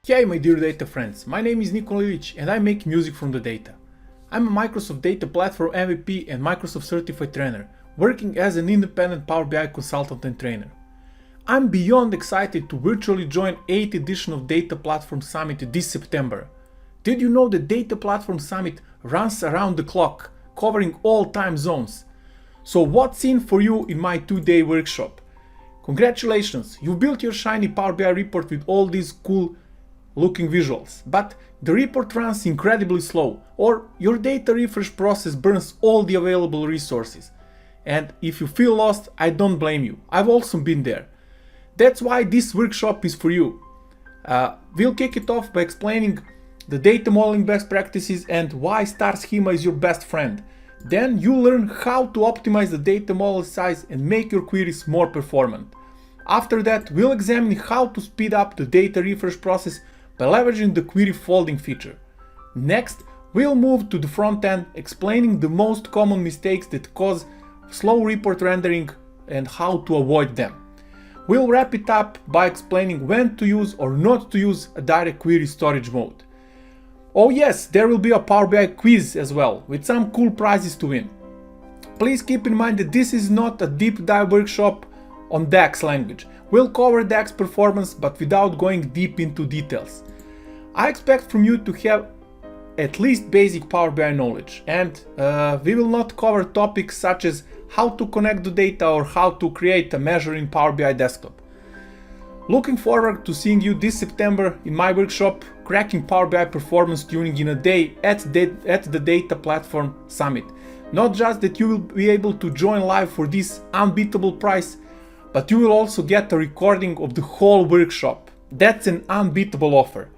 Hey my dear data friends, my name is Nikola Ilic and I make music from the data. I'm a Microsoft Data Platform MVP and Microsoft Certified Trainer, working as an independent Power BI consultant and trainer. I'm beyond excited to virtually join 8th edition of Data Platform Summit this September. Did you know the Data Platform Summit runs around the clock, covering all time zones? So what's in for you in my 2-day workshop? Congratulations, you built your shiny Power BI report with all these cool looking visuals, but the report runs incredibly slow, or your data refresh process burns all the available resources. And if you feel lost, I don't blame you. I've also been there. That's why this workshop is for you. We'll kick it off by explaining the data modeling best practices and why star schema is your best friend. Then you learn how to optimize the data model size and make your queries more performant. After that, we'll examine how to speed up the data refresh process by leveraging the query folding feature. Next, we'll move to the front end, explaining the most common mistakes that cause slow report rendering and how to avoid them. We'll wrap it up by explaining when to use or not to use a direct query storage mode. Oh yes, there will be a Power BI quiz as well, with some cool prizes to win. Please keep in mind that this is not a deep dive workshop on DAX language. We'll cover DAX performance but without going deep into details. I expect from you to have at least basic Power BI knowledge, and we will not cover topics such as how to connect the data or how to create a measure in Power BI desktop. Looking forward to seeing you this September in my workshop, Cracking Power BI Performance Tuning in a Day at the Data Platform Summit. Not just that you will be able to join live for this unbeatable prize, but you will also get a recording of the whole workshop. That's an unbeatable offer.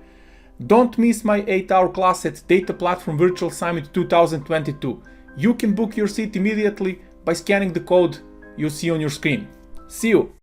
Don't miss my 8-hour class at Data Platform Virtual Summit 2022. You can book your seat immediately by scanning the code you see on your screen. See you!